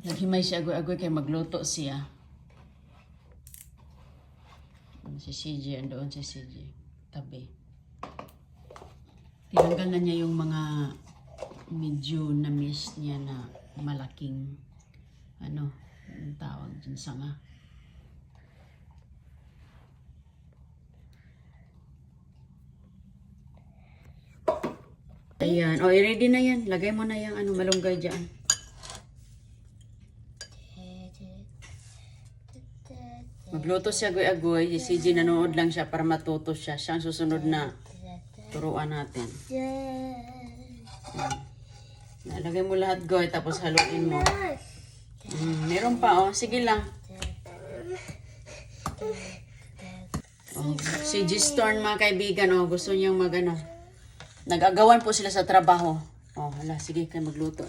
Naghimay siya agoy-agoy kay magluto siya. Si CJ, andoon si CJ. Tabi. Tinanggal na niya yung mga medyo na-miss niya na malaking ano, ang tawag dyan sanga. Ayan. O, ready na yan. Lagay mo na yung ano, malunggay dyan. Magluto siya agoy-agoy. Si CJ nanood lang siya para matuto siya. Siya ang susunod na turuan natin. Nalagay mo lahat goy tapos haluin mo. Meron pa oh. Sige lang. Oh, si G-Storm mga kaibigan oh. Gusto niyang magano. Nag-agawan po sila sa trabaho. Oh, hala. Sige kayo magluto.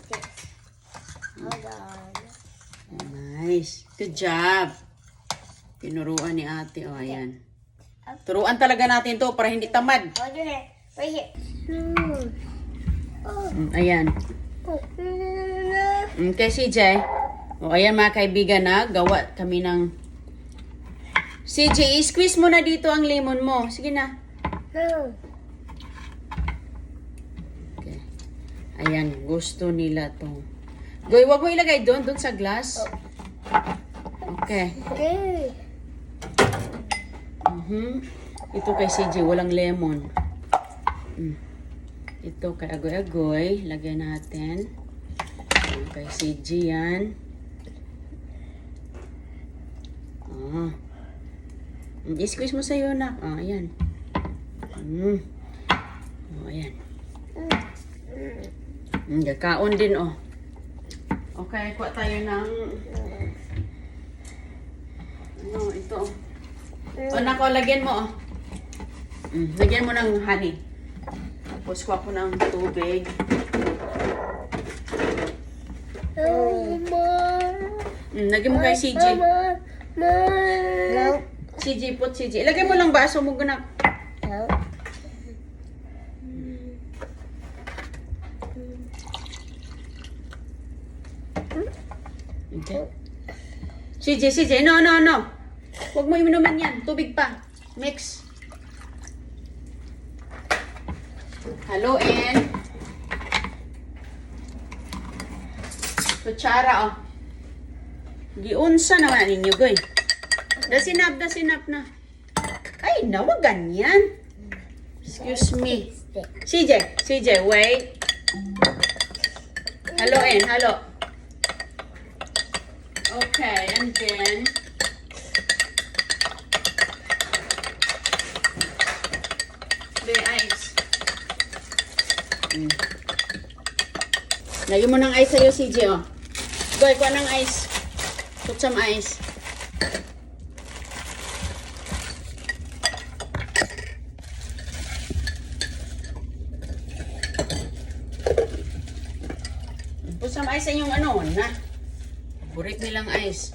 Nice. Good job. Tinuruan ni ate. O, oh, ayan. Turuan talaga natin to para hindi tamad. Ayan. Okay, CJ. O, ayan mga kaibigan na. Gawa kami ng... CJ, squeeze mo na dito ang lemon mo. Sige na. Okay. Ayan, gusto nila to. Goy, wag mo ilagay doon sa glass. Okay. Ito kay CJ, walang lemon. Ito kay agoy-agoy, lagyan natin. Kay CJ yan. I-squeeze mo sa'yo na. Ayan. Ayan. Kaon din, oh. Okay, kuha tayo ng... Ano, ito, oh. O, nako, lagyan mo, oh. Lagyan mo ng honey. Tapos, kuha ko ng tubig. Lagyan mo kay CJ. CJ, put CJ. Lagyan mo lang baso mo guna. Okay. CJ, no. Huwag mo inuman yan. Tubig pa. Mix. Haluin. Kutsara, oh. Giunsa naman ninyo, goy. Dasinap na. Ay, nawa ganyan. Excuse me. CJ, wait. Haluin, halo. Okay, and then... the ice. Lagyan mo ng ice sa'yo, CJ, oh. Goy, kuha ng ice. Put some ice. Put some ice sa inyong ano, na. Burit nilang ice.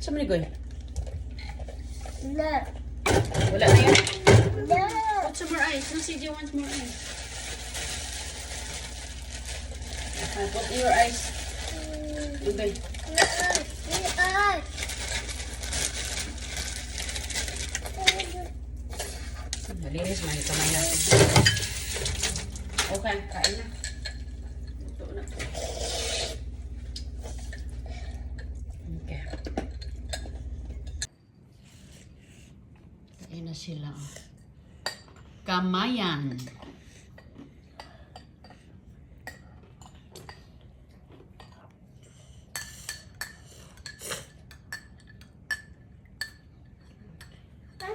Saan mo ni Goy? Wala na yan? Put some more ice. No, CJ wants more ice. Okay, put your ice. Okay. Malinis man ito man natin. Okay, kain na. Ito na. Okay. Kain na sila. Kamayan.